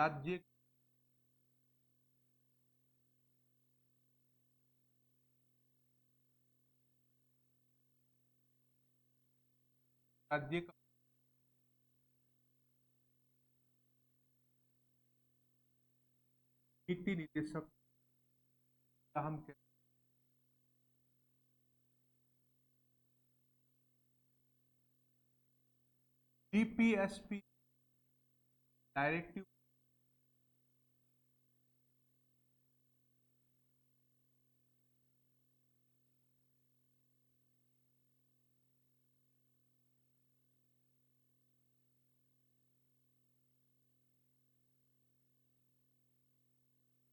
राज्य राज्य का नीति निदेशक का हम कहते हैं डीपीएसपी डायरेक्टिव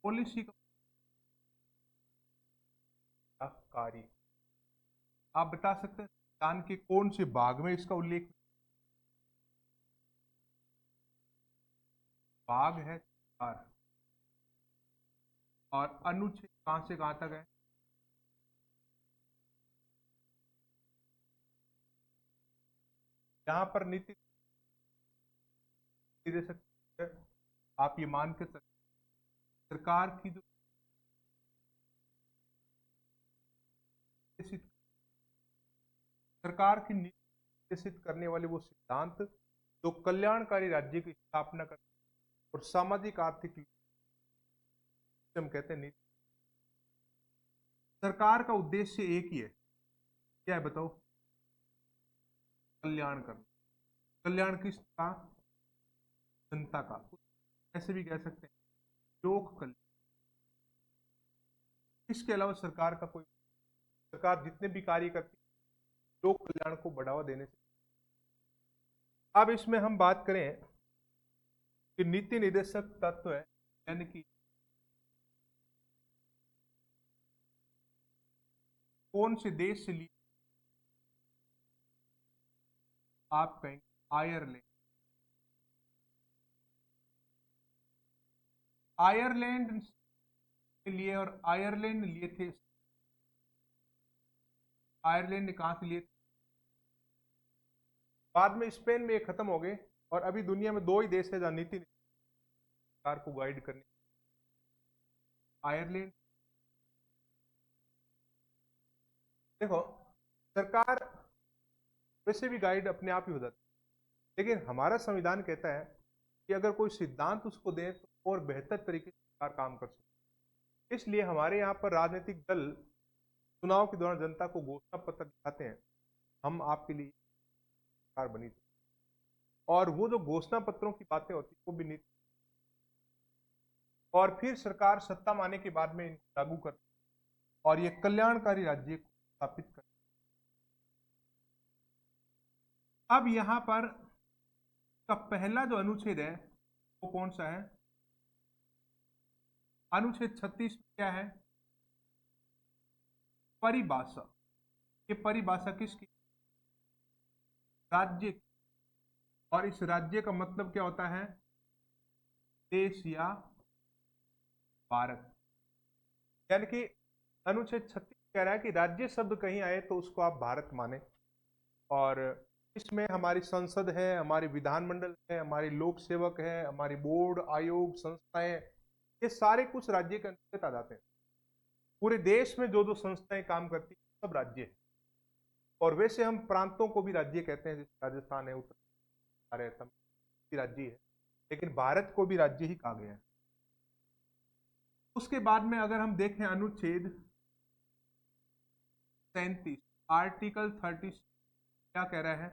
पॉलिसी का कार्य। आप बता सकते हैं संविधान के कौन से भाग में इसका उल्लेख? भाग है 4 और अनुच्छेद कहां से कहां तक है? यहाँ पर नीति दे सकते हैं। आप ये मान के सरकार की जो सरकार की नीति निर्देशित करने वाले वो सिद्धांत जो कल्याणकारी राज्य की स्थापना कर और सामाजिक आर्थिक हम कहते हैं नीति। सरकार का उद्देश्य एक ही है, क्या है बताओ? कल्याण करना। कल्याण किसका? जनता का। ऐसे भी कह सकते हैं लोक कल्याण। इसके अलावा सरकार का कोई सरकार जितने भी कार्य करती है लोक कल्याण को बढ़ावा देने से। अब इसमें हम बात करें कि नीति निदेशक तत्व है यानी कि कौन से देश से लिए? आप कहेंगे आयरलैंड। आयरलैंड के लिए और आयरलैंड लिए थे। आयरलैंड ने कहां से लिए थे? बाद में स्पेन में ये खत्म हो गए और अभी दुनिया में 2 ही देश है जहां नीति सरकार को गाइड करने। आयरलैंड। देखो सरकार वैसे भी गाइड अपने आप ही हो जाती है, लेकिन हमारा संविधान कहता है कि अगर कोई सिद्धांत उसको दे तो और बेहतर तरीके से सरकार काम कर सकती है। इसलिए हमारे यहाँ पर राजनीतिक दल चुनाव के दौरान जनता को घोषणा पत्र दिखाते हैं, हम आपके लिए सरकार बनी थी, और वो जो घोषणा पत्रों की बातें होती वो भी नीति, और फिर सरकार सत्ता में आने के बाद में इनको लागू करती और ये कल्याणकारी राज्य को स्थापित कर। अब यहां पर का पहला जो अनुच्छेद है वो कौन सा है? अनुच्छेद 36 क्या है? परिभाषा। ये परिभाषा किसकी? राज्य की। और इस राज्य का मतलब क्या होता है? देश या भारत। यानी कि अनुच्छेद 36 कह रहा है कि राज्य शब्द कहीं आए तो उसको आप भारत माने, और इसमें हमारी संसद है, हमारी विधानमंडल है, हमारे लोक सेवक है, हमारी बोर्ड आयोग संस्थाएं, ये सारे कुछ राज्य के अंतर्गत आ जाते हैं। पूरे देश में जो जो संस्थाएं काम करती है सब राज्य है। और वैसे हम प्रांतों को भी राज्य कहते हैं, जैसे राजस्थान है, उत्तर है, राज्य है, लेकिन भारत को भी राज्य ही कहा गया है। उसके बाद में अगर हम देखें अनुच्छेद 37 आर्टिकल 30 क्या कह रहा है?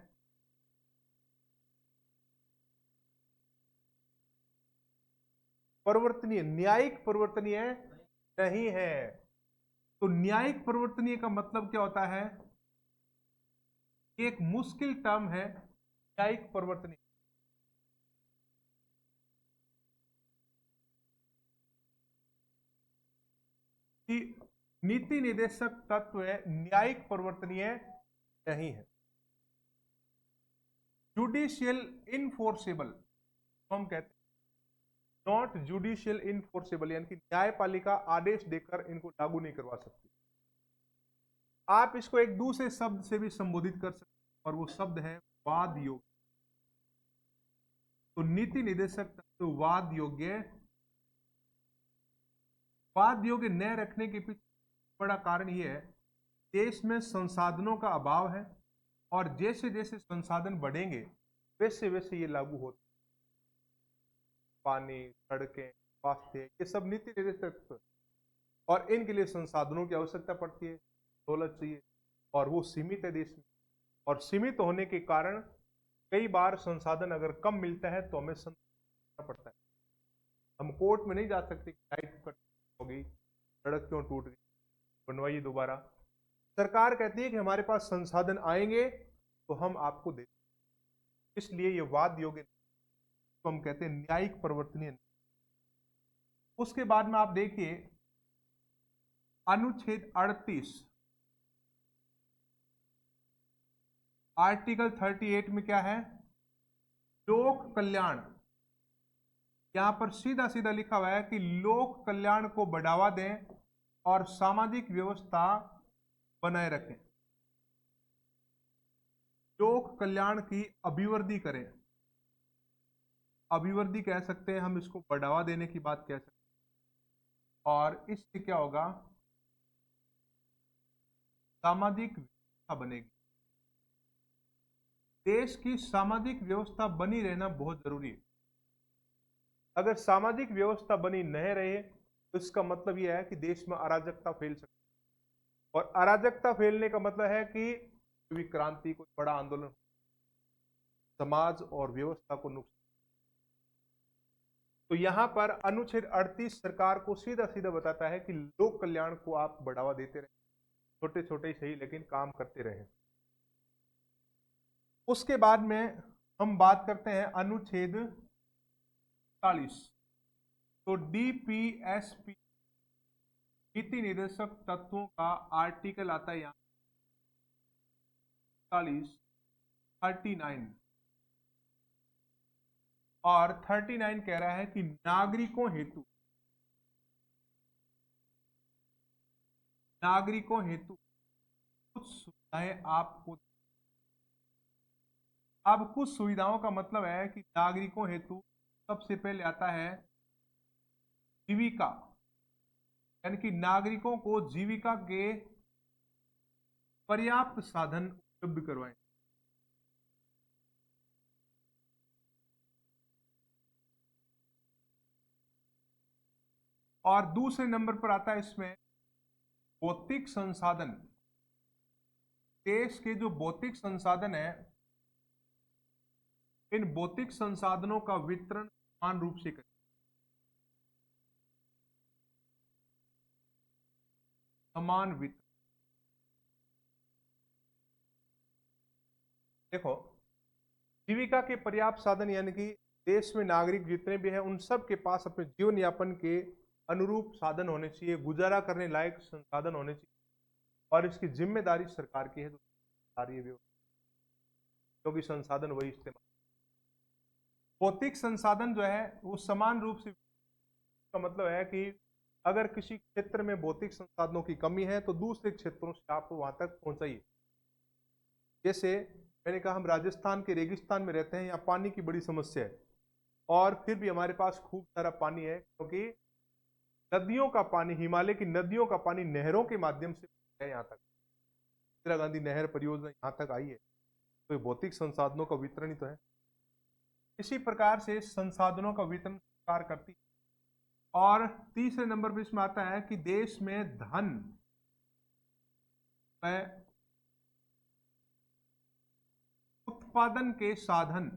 परिवर्तनीय, न्यायिक परिवर्तनीय नहीं है। तो न्यायिक परिवर्तनीय का मतलब क्या होता है? एक मुश्किल टर्म है न्यायिक परिवर्तनीय। कि नीति निदेशक तत्व है न्यायिक परिवर्तनीय नहीं है। जुडिशियल इनफोर्सेबल हम कहते हैं, नॉट जुडिशियल इनफोर्सेबल, यानी कि न्यायपालिका आदेश देकर इनको लागू नहीं करवा सकती। आप इसको एक दूसरे शब्द से भी संबोधित कर सकते हैं और वो शब्द है वाद योग्य। तो नीति निर्देशक तत्व वाद योग्य न रखने के पीछे बड़ा कारण यह है, देश में संसाधनों का अभाव है और जैसे जैसे संसाधन बढ़ेंगे वैसे वैसे ये लागू होते, पानी, सड़कें, स्वास्थ्य, ये सब नीति निर्देशक, और इनके लिए संसाधनों की आवश्यकता पड़ती है, दौलत चाहिए, और वो सीमित है देश में, और सीमित होने के कारण कई बार संसाधन अगर कम मिलता है तो हमें करना पड़ता है। हम कोर्ट में नहीं जा सकते कि लाइट कट हो गई, सड़क क्यों टूट गई, बनवाइए दोबारा। सरकार कहती है कि हमारे पास संसाधन आएंगे तो हम आपको दे, इसलिए ये वाद योग्य तो हम कहते हैं न्यायिक परिवर्तनीय। उसके बाद में आप देखिए अनुच्छेद 38 आर्टिकल 38 में क्या है, लोक कल्याण। यहां पर सीधा सीधा लिखा हुआ है कि लोक कल्याण को बढ़ावा दें और सामाजिक व्यवस्था बनाए रखें, लोक कल्याण की अभिवृद्धि करें। अभिवृद्धि कह सकते हैं हम इसको, बढ़ावा देने की बात कह सकते हैं, और इससे क्या होगा, सामाजिक व्यवस्था बनेगी। देश की सामाजिक व्यवस्था बनी रहना बहुत जरूरी है। अगर सामाजिक व्यवस्था बनी नहीं रहे तो इसका मतलब यह है कि देश में अराजकता फैल सकती है, और अराजकता फैलने का मतलब है कि क्रांति, कोई बड़ा आंदोलन, समाज और व्यवस्था को नुकसान। तो यहां पर अनुच्छेद 38 सरकार को सीधा सीधा बताता है कि लोक कल्याण को आप बढ़ावा देते रहे, छोटे छोटे ही सही लेकिन काम करते रहे। उसके बाद में हम बात करते हैं अनुच्छेद 40। तो डीपीएसपी नीति निर्देशक तत्वों का आर्टिकल आता है यहां 39, और 39 कह रहा है कि नागरिकों हेतु कुछ सुविधाएं आपको। अब कुछ सुविधाओं का मतलब है कि नागरिकों हेतु सबसे पहले आता है जीविका, यानी कि नागरिकों को जीविका के पर्याप्त साधन उपलब्ध करवाएं। और दूसरे नंबर पर आता है इसमें भौतिक संसाधन। देश के जो भौतिक संसाधन है, इन भौतिक संसाधनों का वितरण समान रूप से करें। समान वितरण, देखो जीविका के पर्याप्त साधन, यानी कि देश में नागरिक जितने भी हैं उन सब के पास अपने जीवन यापन के अनुरूप साधन होने चाहिए, गुजारा करने लायक संसाधन होने चाहिए, और इसकी जिम्मेदारी सरकार की है, तो क्योंकि संसाधन वही इस्तेमाल। भौतिक संसाधन जो है वो समान रूप से, का मतलब है कि अगर किसी क्षेत्र में भौतिक संसाधनों की कमी है तो दूसरे क्षेत्रों से आप वहां तक पहुंचाइए। जैसे मैंने कहा, हम राजस्थान के रेगिस्तान में रहते हैं, यहाँ पानी की बड़ी समस्या है, और फिर भी हमारे पास खूब सारा पानी है, क्योंकि नदियों का पानी, हिमालय की नदियों का पानी नहरों के माध्यम से है यहाँ तक। इंदिरा गांधी नहर परियोजना यहाँ तक आई है, तो भौतिक संसाधनों का वितरण ही तो है। इसी प्रकार से संसाधनों का वितरण सरकार करती है। और तीसरे नंबर पर इसमें आता है कि देश में धन उत्पादन के साधन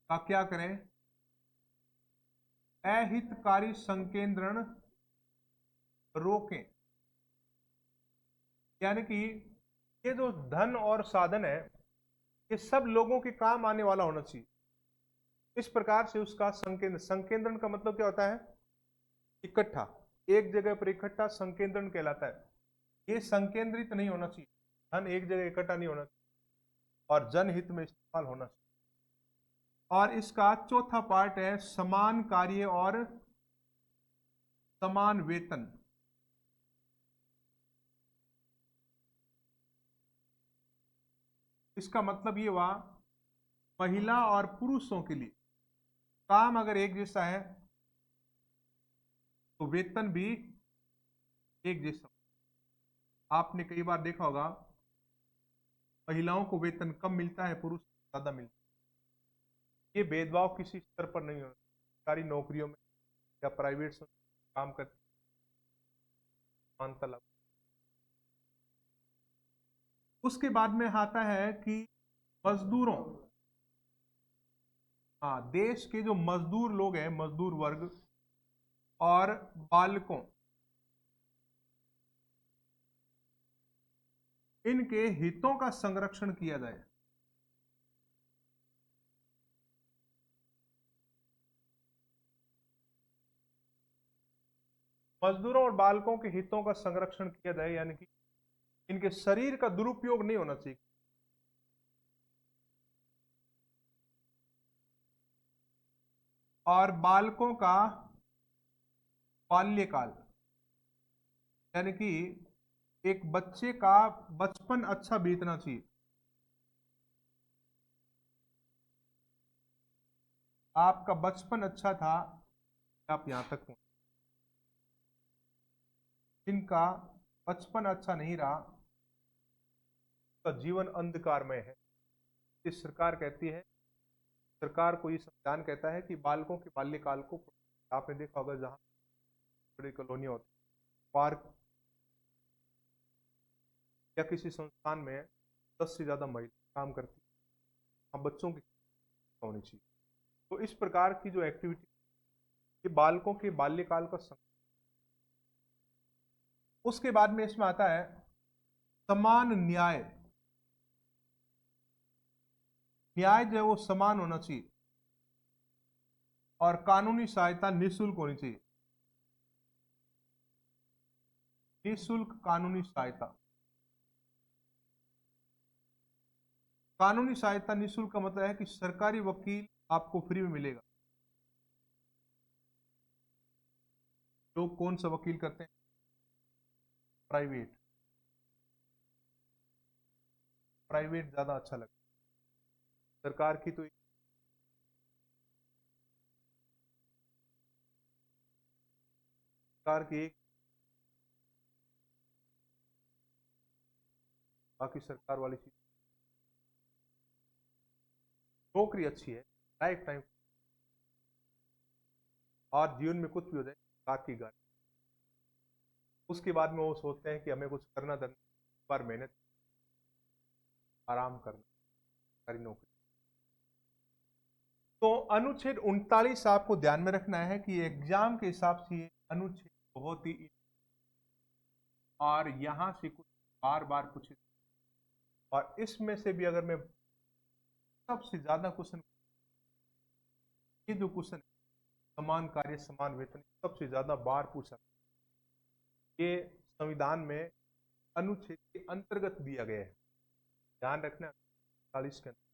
का क्या करें, अहितकारी संकेंद्रण रोकें। यानी कि ये जो धन और साधन है ये सब लोगों के काम आने वाला होना चाहिए, इस प्रकार से उसका संकेंद्रण का मतलब क्या होता है, इकट्ठा, एक जगह पर इकट्ठा संकेंद्रण कहलाता है। ये संकेंद्रित नहीं होना चाहिए, धन एक जगह इकट्ठा नहीं होना चाहिए, और जनहित में इस्तेमाल होना चाहिए। और इसका चौथा पार्ट है समान कार्य और समान वेतन। इसका मतलब ये हुआ महिला और पुरुषों के लिए काम अगर एक जैसा है तो वेतन भी एक जैसा। आपने कई बार देखा होगा महिलाओं को वेतन कम मिलता है, पुरुष ज्यादा मिलता है। ये भेदभाव किसी स्तर पर नहीं होना, सरकारी नौकरियों में या प्राइवेट काम करते मानता लागू। उसके बाद में आता है कि मजदूरों, हाँ, देश के जो मजदूर लोग हैं, मजदूर वर्ग और बालकों, इनके हितों का संरक्षण किया जाए। मजदूरों और बालकों के हितों का संरक्षण किया जाए, यानी कि इनके शरीर का दुरुपयोग नहीं होना चाहिए। और बालकों का बाल्यकाल, यानी कि एक बच्चे का बचपन अच्छा बीतना चाहिए। आपका बचपन अच्छा था, आप यहां तक पहुंचे। जिनका बचपन अच्छा नहीं रहा, उसका जीवन अंधकारमय है। इस सरकार कहती है, सरकार को ये संविधान कहता है कि बालकों के बाल्यकाल को, आपने देखा होगा जहां बड़ी कॉलोनियां होती, पार्क या किसी संस्थान में 10 से ज्यादा महिला काम करती है, वहां बच्चों की होनी चाहिए। तो इस प्रकार की जो एक्टिविटी, ये बालकों के बाल्यकाल का उसके बाद में इसमें आता है समान न्याय। न्याय जो है वो समान होना चाहिए और कानूनी सहायता निःशुल्क होनी चाहिए। निःशुल्क कानूनी सहायता, कानूनी सहायता निःशुल्क का मतलब है कि सरकारी वकील आपको फ्री में मिलेगा। लोग कौन सा वकील करते हैं? प्राइवेट। प्राइवेट ज्यादा अच्छा लगता है, सरकार की तो सरकार की एक, बाकी सरकार वाली चीज, नौकरी अच्छी है, लाइफ टाइम, और जीवन में कुछ भी हो जाए सरकार की गाड़ी। उसके बाद में वो सोचते हैं कि हमें कुछ करना धरना, बार मेहनत, आराम करना, सरकारी नौकरी। तो अनुच्छेद 39 आपको ध्यान में रखना है कि एग्जाम के हिसाब से ये अनुच्छेद बहुत ही, और यहां से कुछ बार बार पूछे, और इसमें से भी अगर मैं सबसे ज्यादा क्वेश्चन, ये जो क्वेश्चन समान कार्य समान वेतन, सबसे ज्यादा बार पूछा, ये संविधान में अनुच्छेद के अंतर्गत दिया गया है, ध्यान रखना 40 के अंदर।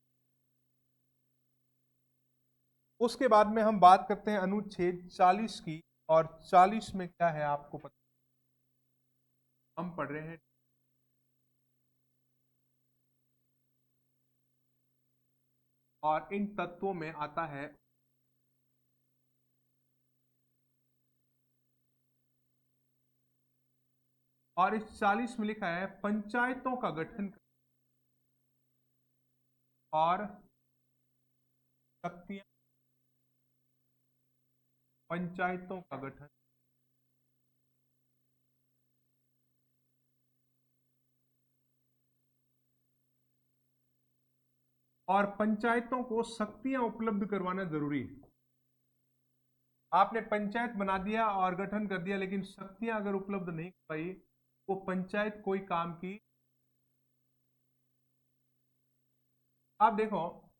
उसके बाद में हम बात करते हैं अनुच्छेद 40 की, और 40 में क्या है आपको पता, हम पढ़ रहे हैं और इन तत्वों में आता है और इस 40 में लिखा है पंचायतों का गठन और शक्तियां, पंचायतों का गठन और पंचायतों को शक्तियां उपलब्ध करवाना जरूरी है। आपने पंचायत बना दिया और गठन कर दिया, लेकिन शक्तियां अगर उपलब्ध नहीं पाई, वो पंचायत कोई काम की। आप देखो,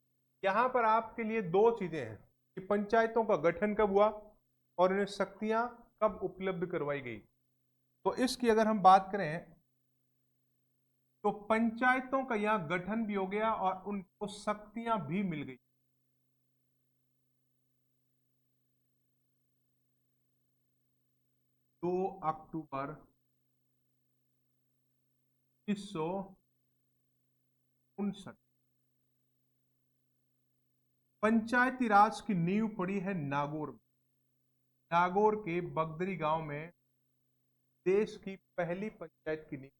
यहां पर आपके लिए दो चीजें हैं कि पंचायतों का गठन कब हुआ और उन्हें शक्तियां कब उपलब्ध करवाई गई। तो इसकी अगर हम बात करें तो पंचायतों का यहां गठन भी हो गया और उनको शक्तियां भी मिल गई। 2 अक्टूबर 1959, पंचायती राज की नींव पड़ी है नागौर में। नागौर के बगदरी गांव में देश की पहली पंचायत की नींव,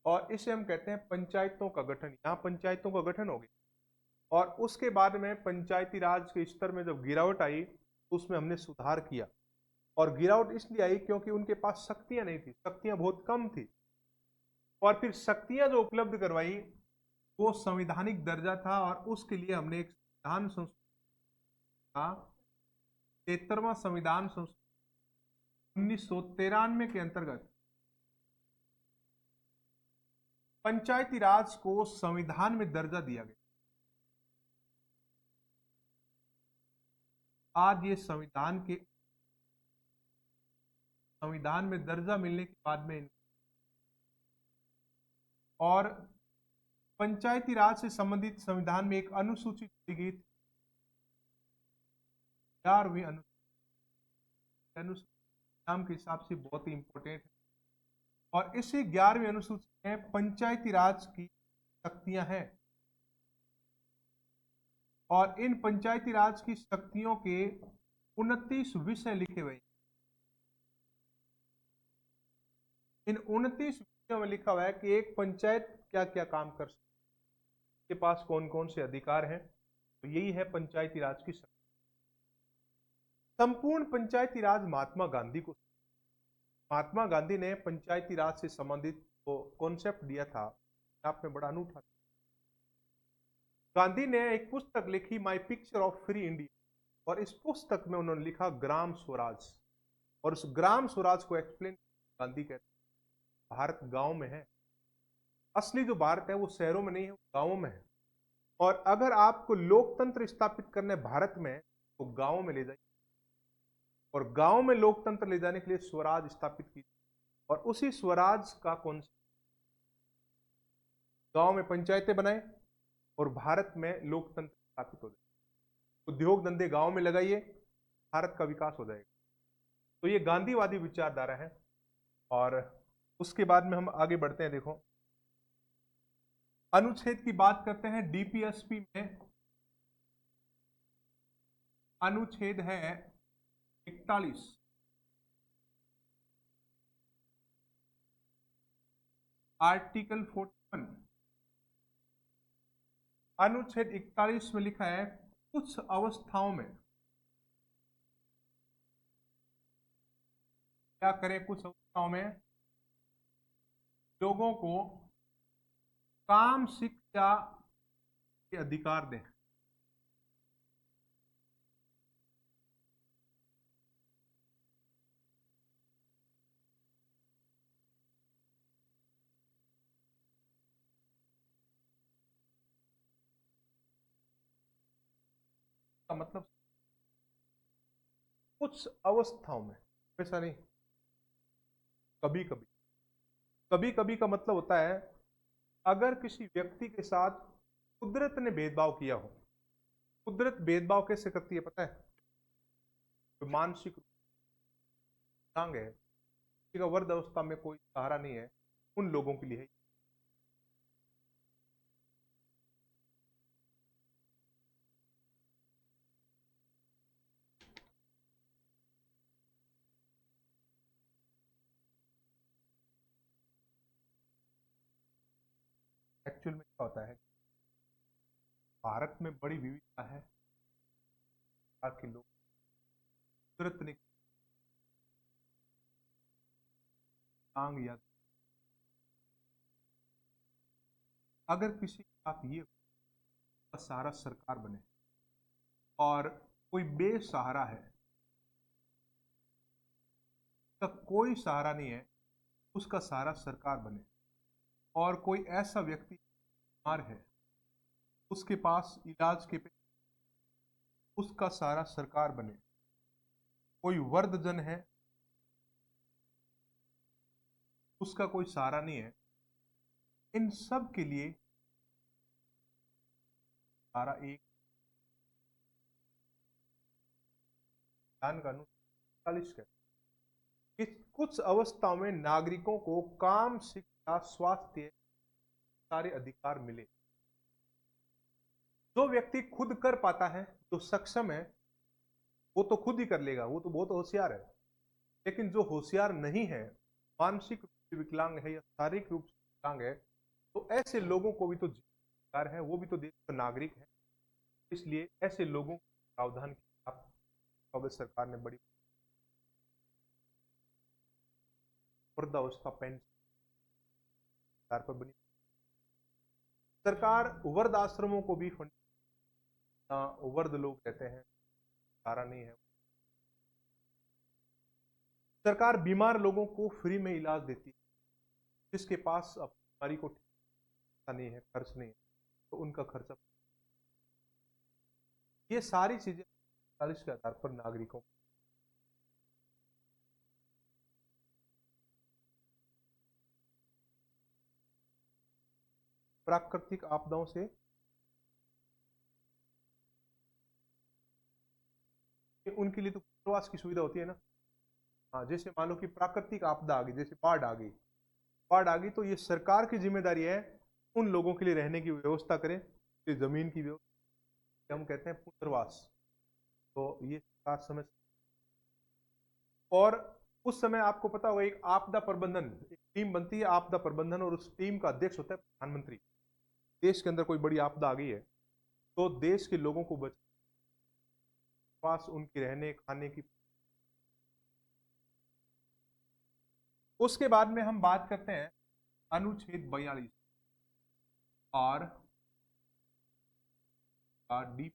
और इसे हम कहते हैं पंचायतों का गठन। यहाँ पंचायतों का गठन हो गया और उसके बाद में पंचायती राज के स्तर में जब गिरावट आई तो उसमें हमने सुधार किया। और गिरावट इसलिए आई क्योंकि उनके पास शक्तियां नहीं थी, शक्तियां बहुत कम थी। और फिर शक्तियां जो उपलब्ध करवाई वो संवैधानिक दर्जा था, और उसके लिए हमने एक संविधान संशोधन का 73वां संविधान संशोधन 1993 के अंतर्गत पंचायती राज को संविधान में दर्जा दिया गया। आज ये संविधान में दर्जा मिलने के बाद में और पंचायती राज से संबंधित संविधान में एक अनुसूची दी गई थी, 11वीं अनुसूची नाम के हिसाब से बहुत ही इंपॉर्टेंट है। और इसी 11वीं अनुसूची में पंचायती राज की शक्तियां हैं, और इन पंचायती राज की शक्तियों के 29 विषय लिखे हुए। इन 29 विषयों में लिखा हुआ है कि एक पंचायत क्या क्या काम कर सकती है, के पास कौन कौन से अधिकार हैं। तो यही है पंचायती राज की शक्ति। संपूर्ण पंचायती राज महात्मा गांधी ने पंचायती राज से संबंधित जो कॉन्सेप्ट दिया था, आप में बड़ा अनूठा। गांधी ने एक पुस्तक लिखी, my picture of free India, और इस पुस्तक में उन्होंने लिखा ग्राम स्वराज। और उस ग्राम स्वराज को एक्सप्लेन गांधी कहते हैं भारत गांव में है। असली जो भारत है वो शहरों में नहीं है, वो गांवों में है। और अगर आपको लोकतंत्र स्थापित करने भारत में तो गांवों में ले जाइए, और गांव में लोकतंत्र ले जाने के लिए स्वराज स्थापित की, और उसी स्वराज का कॉन्सेप्ट गांव में पंचायतें बनाए और भारत में लोकतंत्र स्थापित हो जाए। उद्योग धंधे गांव में लगाइए, भारत का विकास हो जाएगा। तो ये गांधीवादी विचारधारा है। और उसके बाद में हम आगे बढ़ते हैं। देखो, अनुच्छेद की बात करते हैं। डीपीएसपी में अनुच्छेद है 41, आर्टिकल 41। अनुच्छेद 41 में लिखा है कुछ अवस्थाओं में क्या करें, कुछ अवस्थाओं में लोगों को काम शिक्षा के अधिकार दें। का मतलब कुछ अवस्थाओं में, ऐसा नहीं, कभी कभी। कभी कभी का मतलब होता है अगर किसी व्यक्ति के साथ कुदरत ने भेदभाव किया हो। कुदरत भेदभाव कैसे करती है पता है? तो मानसिक विकलांग है, किसी का वृद्ध अवस्था में कोई सहारा नहीं है, उन लोगों के लिए है। एक्चुअल में क्या होता है, भारत में बड़ी विविधता है कि लोग कुदरत ने विकलांग या अगर किसी के साथ ये सहारा सरकार बने और कोई बेसहारा है, उसका कोई सहारा नहीं है, उसका सहारा सरकार बने। और कोई ऐसा व्यक्ति बीमार है, उसके पास इलाज के पैसे, उसका सहारा सरकार बने। कोई वृद्धजन है, उसका कोई सहारा नहीं है, इन सब के लिए सहारा एक कानून 40 का कि कुछ अवस्थाओं में नागरिकों को काम, शिक्षा, स्वास्थ्य सारे अधिकार मिले। जो व्यक्ति खुद कर पाता है, जो सक्षम है, वो तो खुद ही कर लेगा, वो तो बहुत होशियार है। लेकिन जो होशियार नहीं है, मानसिक रूप से विकलांग है या शारीरिक रूप से विकलांग है, तो ऐसे लोगों को भी तो अधिकार है, वो भी तो देश का नागरिक है। इसलिए ऐसे लोगों को प्रावधान के खिलाफ कांग्रेस सरकार ने बड़ी वृद्धावस्था पेंशन पर बनी। सरकार वृद्ध आश्रमों को भी फंड, वृद्ध लोग रहते हैं, सारा नहीं है। सरकार बीमार लोगों को फ्री में इलाज देती है, जिसके पास अब बीमारी को ठीक नहीं है, खर्च नहीं है, तो उनका खर्चा। ये सारी चीजें 40 के आधार पर नागरिकों प्राकृतिक आपदाओं से उनके लिए तो प्रवास की सुविधा होती है ना। हाँ, जैसे मान लो कि प्राकृतिक आपदा आ गई, जैसे बाढ़ आ गई, बाढ़ आ गई, तो ये सरकार की जिम्मेदारी है उन लोगों के लिए रहने की व्यवस्था करें, जमीन की व्यवस्था, हम कहते हैं पुनर्वास। तो ये सरकार समझ। और उस समय आपको पता होगा एक आपदा प्रबंधन, एक टीम बनती है आपदा प्रबंधन, और उस टीम का अध्यक्ष होता है प्रधानमंत्री। देश के अंदर कोई बड़ी आपदा आ गई है, तो देश के लोगों को बचाने, पास उनके रहने खाने की। उसके बाद में हम बात करते हैं अनुच्छेद 42 और डी।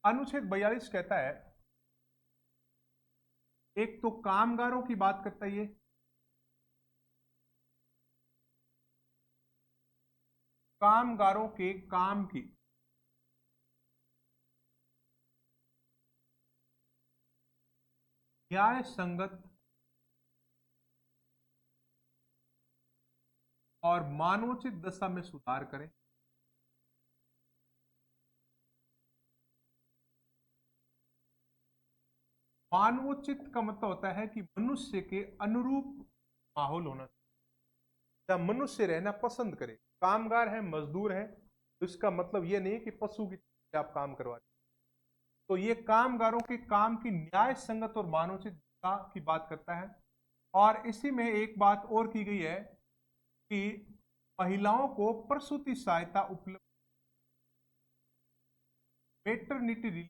अनुच्छेद 42 कहता है, एक तो कामगारों की बात करता है, ये कामगारों के काम की न्याय संगत और मानवोचित दशा में सुधार करें। मानवोचित का मतलब होता है कि मनुष्य के अनुरूप माहौल होना चाहिए, जहां मनुष्य रहना पसंद करे। कामगार है, मजदूर है, तो इसका मतलब यह नहीं कि पशु की तरह आप काम करवा रहे। तो ये कामगारों के काम की न्याय संगत और मानवोचित दशा की बात करता है। और इसी में एक बात और की गई है कि महिलाओं को प्रसूति सहायता उपलब्ध, मेटरनिटी रिलीफ,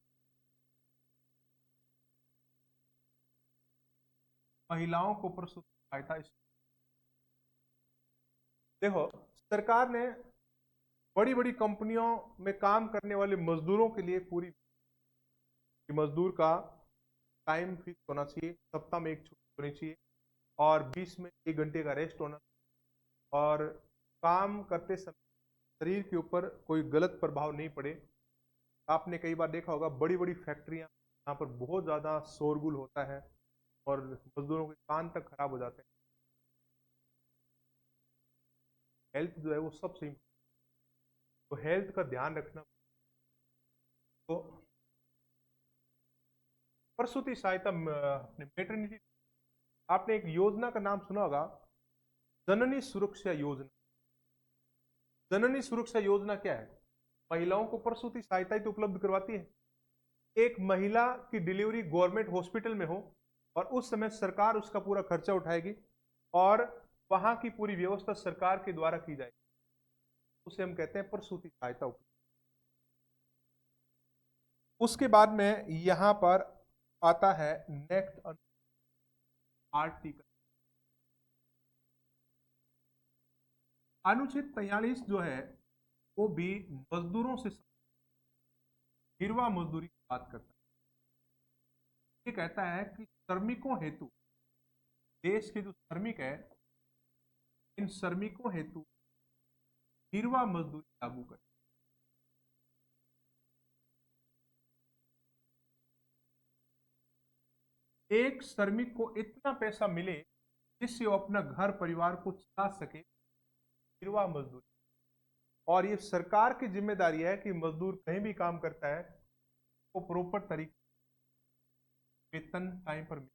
महिलाओं को प्रसूति सहायता। देखो, सरकार ने बड़ी बड़ी कंपनियों में काम करने वाले मजदूरों के लिए पूरी, मजदूर का टाइम फिक्स होना चाहिए, सप्ताह में एक छुट्टी होनी चाहिए, और 20 में 1 घंटे का रेस्ट होना, और काम करते समय शरीर के ऊपर कोई गलत प्रभाव नहीं पड़े। आपने कई बार देखा होगा बड़ी बड़ी फैक्ट्रियां, यहाँ पर बहुत ज़्यादा शोरगुल होता है और मजदूरों के कान तक खराब हो जाते हैं। हेल्थ जो है वो सबसे, तो हेल्थ का ध्यान रखना। तो प्रसूति सहायता, अपने मेटर्निटी, आपने एक योजना का नाम सुना होगा, जननी सुरक्षा योजना। जननी सुरक्षा योजना क्या है? महिलाओं को प्रसूति सहायता तो उपलब्ध करवाती है। एक महिला की डिलीवरी गवर्नमेंट हॉस्पिटल में हो और उस समय सरकार उसका पूरा खर्चा उठाएगी और वहां की पूरी व्यवस्था सरकार के द्वारा की जाएगी, उसे हम कहते हैं प्रसूति सहायता उपलब्ध। उसके बाद में यहां पर आता है नेक्स्ट आर्टिकल, अनुच्छेद 43 जो है वो भी मजदूरों से गिरवा मजदूरी की बात करता है। ये कहता है कि श्रमिकों हेतु, देश के जो श्रमिक है, इन श्रमिकों हेतु गिरवा मजदूरी लागू करें। एक श्रमिक को इतना पैसा मिले जिससे वो अपना घर परिवार को चला सके, गिरवा मजदूरी। और ये सरकार की जिम्मेदारी है कि मजदूर कहीं भी काम करता है वो प्रॉपर तरीके वेतन टाइम पर मिले।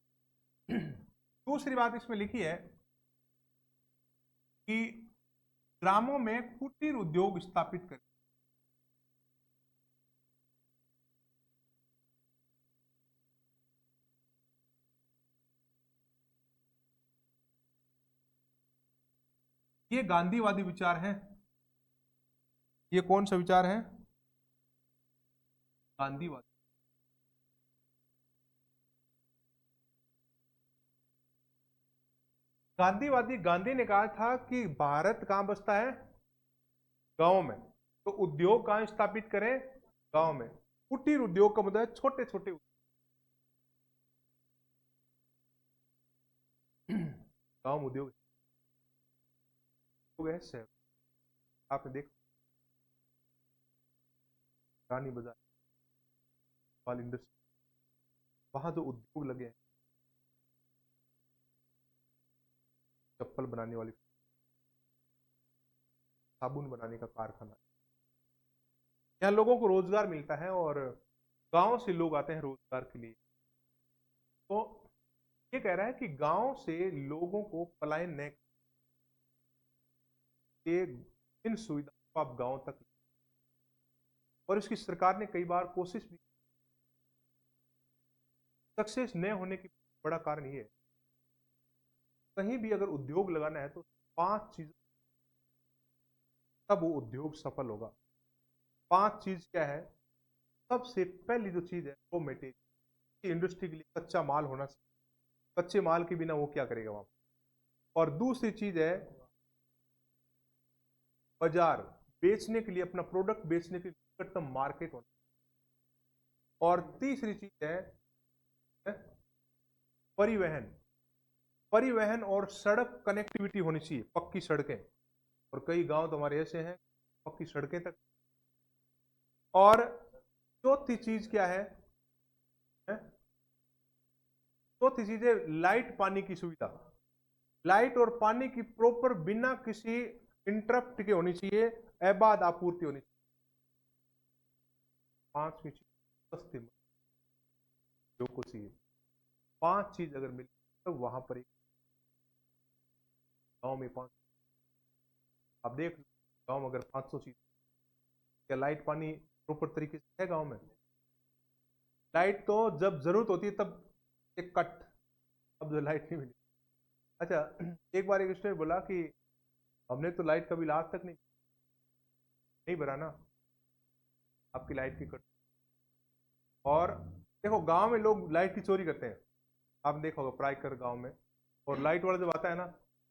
दूसरी बात इसमें लिखी है कि ग्रामों में कुटीर उद्योग स्थापित करें। ये गांधीवादी विचार है। ये कौन सा विचार है? गांधीवादी। गांधीवादी गांधी ने कहा था कि भारत कहां बसता है? गांव में। तो उद्योग कहां स्थापित करें? गांव में। कुटीर उद्योग का मतलब है छोटे छोटे गांव उद्योग है शहर। आपने देखा रानी बाजार वाली इंडस्ट्री, वहां जो उद्योग लगे हैं, चप्पल बनाने वाली, साबुन बनाने का कारखाना, यहाँ लोगों को रोजगार मिलता है और गांव से लोग आते हैं रोजगार के लिए। तो ये कह रहा है कि गांव से लोगों को पलायन न के इन सुविधाओं को आप गांव तक, और इसकी सरकार ने कई बार कोशिश भी, सक्सेस न होने की बड़ा कारण ये है, कहीं भी अगर उद्योग लगाना है तो 5 चीज, तब वो उद्योग सफल होगा। 5 चीज क्या है? सबसे पहली जो चीज है वो मटेरियल, इंडस्ट्री के लिए कच्चा माल होना चाहिए। कच्चे माल के बिना वो क्या करेगा वहां। और दूसरी चीज है बाजार, बेचने के लिए, अपना प्रोडक्ट बेचने के लिए निकटतम मार्केट होना। और तीसरी चीज है परिवहन। परिवहन और सड़क कनेक्टिविटी होनी चाहिए, पक्की सड़कें। और कई गांव तो हमारे ऐसे हैं पक्की सड़कें तक। और चौथी चीज क्या है? चौथी चीज है लाइट पानी की सुविधा। लाइट और पानी की प्रॉपर, बिना किसी इंटरप्ट के होनी चाहिए, एबाद आपूर्ति होनी चाहिए। 5वीं चीज सस्ती जो को चाहिए। 5 चीज अगर मिले तो वहां पर एक गांव में 5, आप देख लो गांव में अगर 500 चीज, क्या लाइट पानी प्रॉपर तरीके से है गांव में? लाइट तो जब जरूरत होती है तब एक कट, अब जो लाइट नहीं मिली। अच्छा, एक बार एक स्टूडेंट बोला कि हमने तो लाइट का बिल आज तक नहीं भरा ना, आपकी लाइट की कट। और देखो गांव में लोग लाइट की चोरी करते हैं, आपने देखा होगा प्राय कर गांव में। और लाइट वाला जब आता है ना,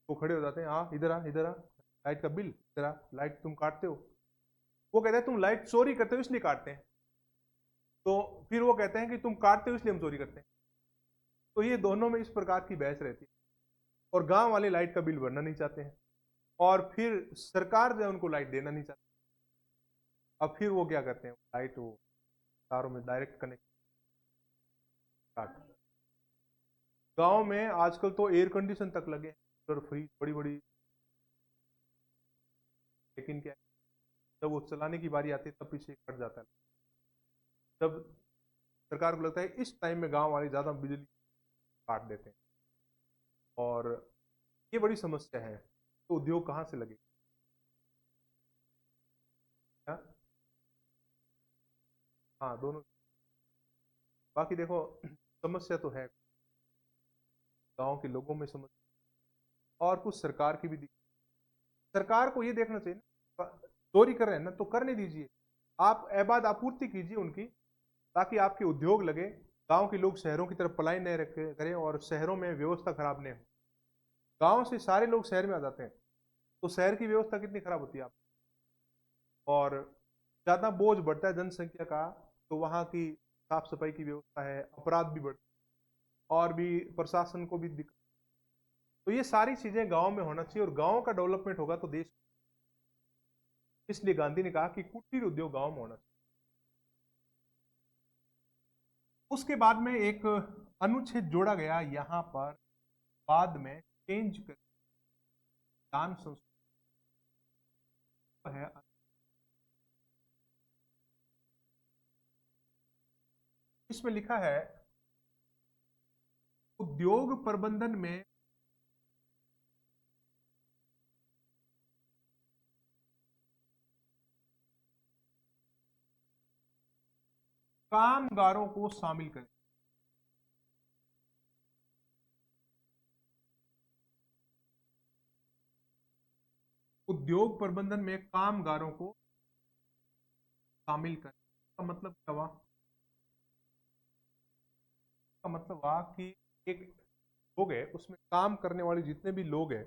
वो खड़े हो जाते हैं, हाँ इधर आ इधर आ, लाइट का बिल इधर आ, लाइट तुम काटते हो। वो कहते हैं तुम लाइट चोरी करते हो इसलिए काटते हैं। तो फिर वो कहते हैं कि तुम काटते हो इसलिए हम चोरी करते हैं। तो ये दोनों में इस प्रकार की बहस रहती है। और गांव वाले लाइट का बिल भरना नहीं चाहते हैं, और फिर सरकार जो है उनको लाइट देना नहीं चाहती। अब फिर वो क्या करते हैं, लाइट वो तारों में डायरेक्ट कनेक्ट काट। गांव में आजकल तो एयर कंडीशन तक लगे और फ्रीज बड़ी बड़ी, लेकिन क्या है, जब वो चलाने की बारी आती है तब पीछे कट जाता है। जब सरकार को लगता है इस टाइम में गांव वाले ज्यादा बिजली काट देते हैं, और ये बड़ी समस्या है। तो उद्योग कहाँ से लगे? हाँ दोनों। बाकी देखो समस्या तो है, गांव के लोगों में समस्या, और कुछ सरकार की भी सरकार को ये देखना चाहिए ना, चोरी कर रहे हैं ना तो करने दीजिए, आप एबाद आपूर्ति कीजिए उनकी, ताकि आपके उद्योग लगे, गांव के लोग शहरों की तरफ पलायन नहीं रखे करें और शहरों में व्यवस्था खराब नहीं हो। गांव से सारे लोग शहर में आ जाते हैं तो शहर की व्यवस्था कितनी खराब होती है आप, और ज्यादा बोझ बढ़ता है जनसंख्या का, तो वहां की साफ सफाई की व्यवस्था है, अपराध भी बढ़ते, और भी प्रशासन को भी दिक्कत। तो ये सारी चीजें गांव में होना चाहिए, और गांव का डेवलपमेंट होगा तो देश। इसलिए गांधी ने कहा कि कुटीर उद्योग गांव में होना चाहिए। उसके बाद में एक अनुच्छेद जोड़ा गया यहां पर, बाद में चेंज कर दान संस्था है। इसमें लिखा है उद्योग प्रबंधन में कामगारों को शामिल करें। उद्योग प्रबंधन में कामगारों को शामिल करें का मतलब क्या हुआ? का मतलब हुआ कि एक लोग है उसमें काम करने वाले जितने भी लोग हैं,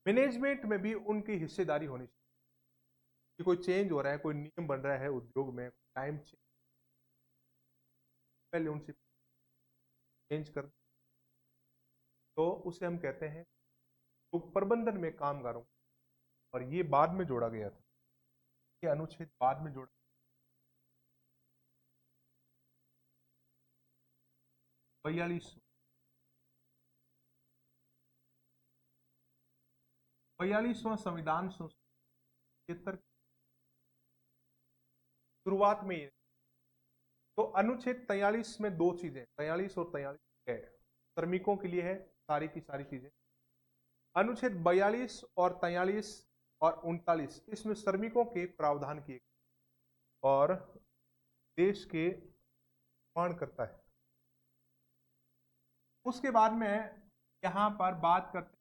मैनेजमेंट में भी उनकी हिस्सेदारी होनी चाहिए। कि कोई चेंज हो रहा है, कोई नियम बन रहा है उद्योग में, टाइम चेंज, पहले उनसे चेंज कर, तो उसे हम कहते हैं तो प्रबंधन में कामगारों। और ये बाद में जोड़ा गया था, ये अनुच्छेद बाद में जोड़ा। 42वां संविधान संशोधन शुरुआत में ही। तो अनुच्छेद 43 में दो चीजें, 43 और 43 है, श्रमिकों के लिए है सारी की सारी चीजें। अनुच्छेद 42 और 43 और 39 इसमें श्रमिकों के प्रावधान किए और देश के निर्माण करता है। उसके बाद में यहां पर बात करते हैं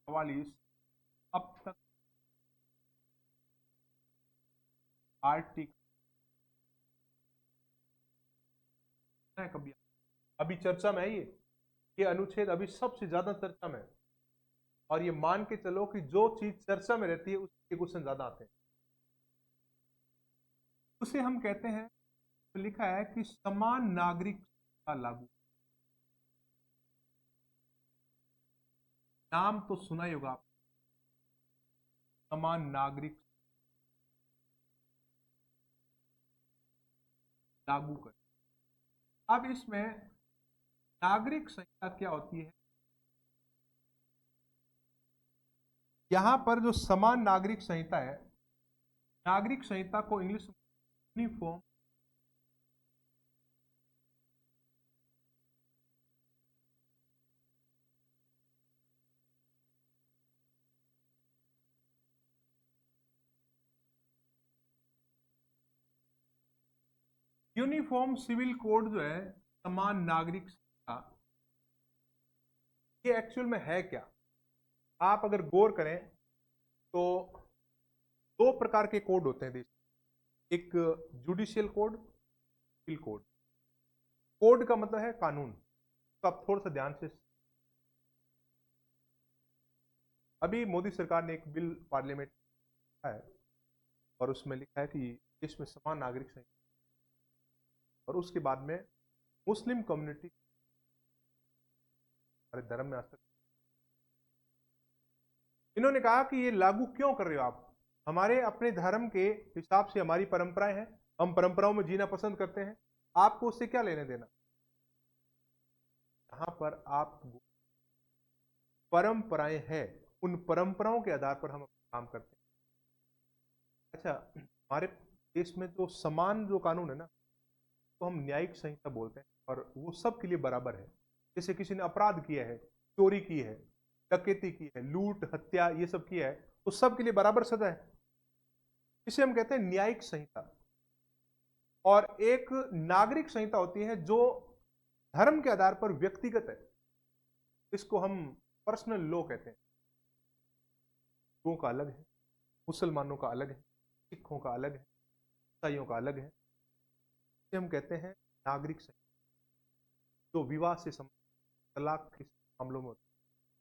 44 अब तक आर्टिकल कभी अभी चर्चा में है, ये अनुच्छेद अभी सबसे ज्यादा चर्चा में है। और ये मान के चलो कि जो चीज चर्चा में रहती है उसके क्वेश्चन ज्यादा आते हैं। उसे हम कहते हैं, तो लिखा है कि समान नागरिक का लागू। नाम तो सुना ही होगा आप, समान नागरिक लागू कर। अब इसमें नागरिक संहिता क्या होती है? यहां पर जो समान नागरिक संहिता है, नागरिक संहिता को इंग्लिश में यूनिफॉर्म यूनिफॉर्म सिविल कोड जो है, समान नागरिक संहिता, ये एक्चुअल में है क्या? आप अगर गौर करें तो दो प्रकार के कोड होते हैं देश, एक judicial code, civil code. Code का मतलब है कानून। तो आप थोड़ा सा ध्यान से, अभी मोदी सरकार ने एक बिल पार्लियामेंट है और उसमें लिखा है कि देश में समान नागरिक संहिता, और उसके बाद में मुस्लिम कम्युनिटी, हमारे धर्म में आज तक इन्होंने कहा कि ये लागू क्यों कर रहे हो आप? हमारे अपने धर्म के हिसाब से हमारी परंपराएं हैं, हम परंपराओं में जीना पसंद करते हैं, आपको उससे क्या लेने देना? यहां पर आप परंपराएं हैं, उन परंपराओं के आधार पर हम काम करते हैं। अच्छा, हमारे देश में तो समान जो कानून है ना, तो हम न्यायिक संहिता बोलते हैं, और वो सबके लिए बराबर है। जैसे किसी ने अपराध किया है, चोरी की है, डकैती की है, लूट हत्या ये सब किया है, तो सबके लिए बराबर सजा है। इसे हम कहते हैं न्यायिक संहिता। और एक नागरिक संहिता होती है जो धर्म के आधार पर व्यक्तिगत है, इसको हम पर्सनल लॉ कहते हैं। हिंदुओं का अलग है, मुसलमानों का अलग है, सिखों का अलग है, ईसाइयों का अलग है। इसे हम कहते हैं नागरिक संहिता, जो विवाह से संबंधित, तलाक के मामलों में होती है,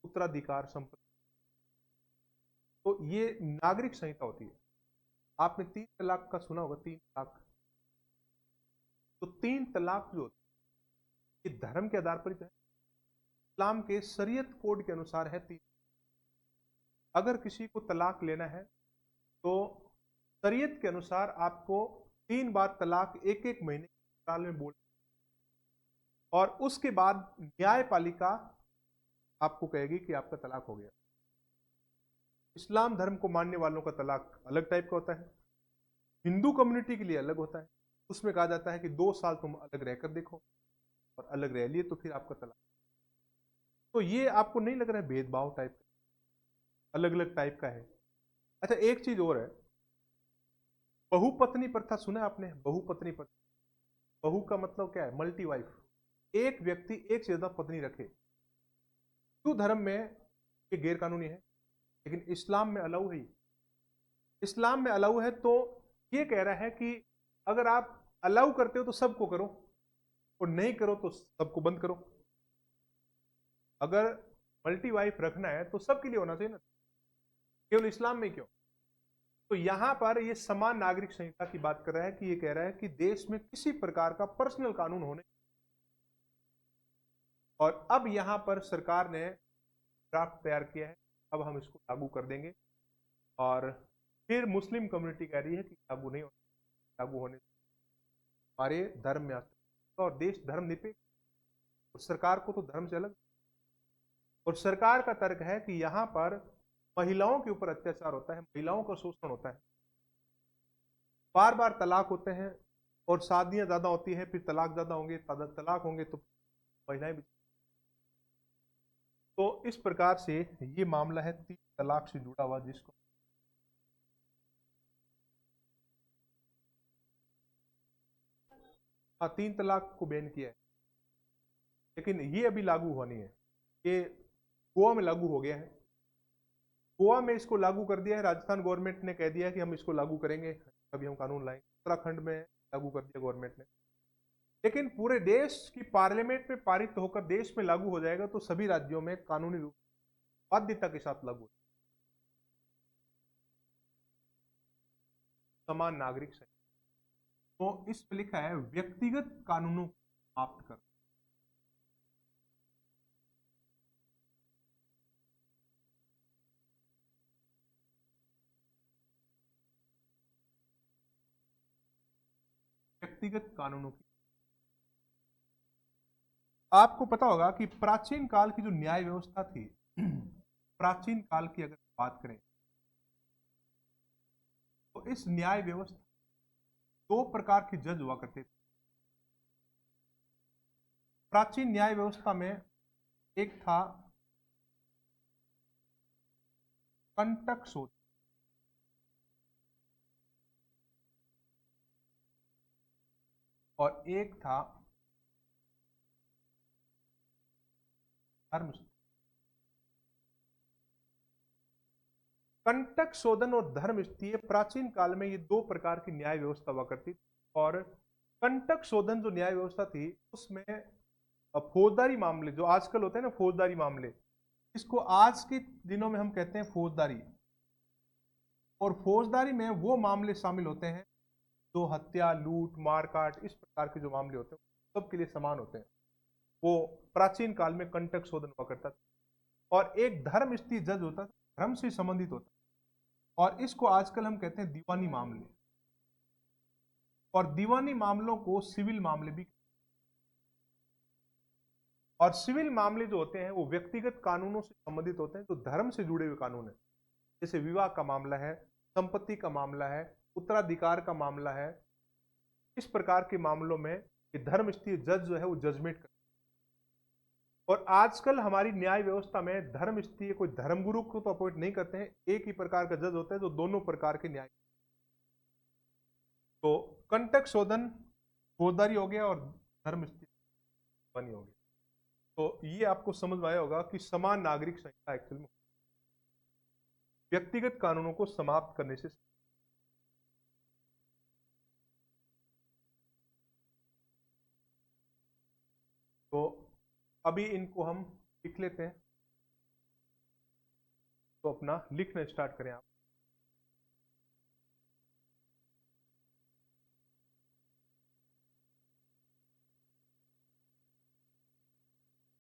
उत्तराधिकार संपत्ति, तो ये नागरिक संहिता होती है। आपने 3 तलाक का सुना होगा, 3 तलाक। तो 3 तलाक जो होती है ये धर्म के आधार पर ही है। इस्लाम के शरीयत कोड के अनुसार है 3। अगर किसी को तलाक लेना है तो शरीयत के अनुसार आपको 3 बार तलाक एक एक महीने साल में बोल, और उसके बाद न्यायपालिका आपको कहेगी कि आपका तलाक हो गया। इस्लाम धर्म को मानने वालों का तलाक अलग टाइप का होता है, हिंदू कम्युनिटी के लिए अलग होता है। उसमें कहा जाता है कि 2 साल तुम अलग रहकर देखो, और अलग रह लिए तो फिर आपका तलाक। तो ये आपको नहीं लग रहा है भेदभाव टाइप का, अलग अलग टाइप का है? अच्छा, एक चीज और है, बहुपत्नी प्रथा सुना है आपने? बहुपत्नी प्रथा, बहु का मतलब क्या है? मल्टी वाइफ, एक व्यक्ति एक से ज्यादा पत्नी रखे। हिंदू धर्म में ये गैर कानूनी है, लेकिन इस्लाम में अलाउ है। इस्लाम में अलाउ है, तो ये कह रहा है कि अगर आप अलाउ करते हो तो सबको करो, और नहीं करो तो सबको बंद करो। अगर मल्टी वाइफ रखना है तो सबके लिए होना चाहिए ना, केवल इस्लाम में क्यों? तो यहां पर ये समान नागरिक संहिता की बात कर रहा है कि ये कह रहा है कि देश में किसी प्रकार का पर्सनल कानून होने, और अब यहां पर सरकार ने ड्राफ्ट तैयार किया है, अब हम इसको लागू कर देंगे। और फिर मुस्लिम कम्युनिटी कह रही है कि लागू नहीं होना, लागू होने हमारे धर्म में आता, और देश धर्म निरपेक्ष, और सरकार को तो धर्म से अलग। और सरकार का तर्क है कि यहां पर महिलाओं के ऊपर अत्याचार होता है, महिलाओं का शोषण होता है, बार बार तलाक होते हैं, और शादियां ज्यादा होती हैं, फिर तलाक ज्यादा होंगे, तलाक होंगे तो महिलाएं भी। तो इस प्रकार से ये मामला है 3 तलाक से जुड़ा हुआ, जिसको हाँ 3 तलाक को बैन किया है, लेकिन ये अभी लागू होनी है। ये गोवा में लागू हो गया है, गोवा में इसको लागू कर दिया है, राजस्थान गवर्नमेंट ने कह दिया है कि हम इसको लागू करेंगे, अभी हम कानून लाएंगे। उत्तराखंड में लागू कर दिया गवर्नमेंट ने, लेकिन पूरे देश की पार्लियामेंट में पारित होकर देश में लागू हो जाएगा तो सभी राज्यों में कानूनी रूप बाध्यता के साथ लागू, समान नागरिक संहिता। तो इस पे लिखा है व्यक्तिगत कानूनों को समाप्त कर। व्यक्तिगत कानूनों की, आपको पता होगा कि प्राचीन काल की जो न्याय व्यवस्था थी, प्राचीन काल की अगर बात करें तो इस न्याय व्यवस्था 2 प्रकार के जज हुआ करते थे। प्राचीन न्याय व्यवस्था में एक था कंटक शोध, और एक था धर्म। कंटक शोधन और धर्म स्थिय, प्राचीन काल में ये 2 प्रकार की न्याय व्यवस्था हुआ करती थी। और कंटक शोधन जो न्याय व्यवस्था थी उसमें फौजदारी मामले जो आजकल होते हैं ना, फौजदारी मामले, इसको आज के दिनों में हम कहते हैं फौजदारी। और फौजदारी में वो मामले शामिल होते हैं जो हत्या, लूट, मारकाट, इस प्रकार के जो मामले होते हैं सबके लिए समान होते हैं। वो प्राचीन काल में कंटक शोधन हुआ करता था। और एक धर्म स्थिर जज होता था, धर्म से संबंधित होता, और इसको आजकल हम कहते हैं दीवानी मामले। और दीवानी मामलों को सिविल मामले भी, और सिविल मामले जो होते हैं वो व्यक्तिगत कानूनों से संबंधित होते हैं, जो धर्म से जुड़े हुए कानून है, जैसे विवाह का मामला है, संपत्ति का मामला है, उत्तराधिकार का मामला है। इस प्रकार के मामलों में ये धर्म स्थिर जज जो है वो जजमेंट करता है। और आजकल हमारी न्याय व्यवस्था में धर्म स्थिर कोई धर्मगुरु को तो अपॉइंट नहीं करते हैं, एक ही प्रकार का जज होता है जो दोनों प्रकार के न्याय। तो कंटक शोधन फौजदारी हो गया और धर्म स्थिर बनी हो गया। तो ये आपको समझ में आया होगा कि समान नागरिक संहिता एक्चुअल में व्यक्तिगत कानूनों को समाप्त करने से। तो अभी इनको हम लिख लेते हैं, तो अपना लिखना स्टार्ट करें आप।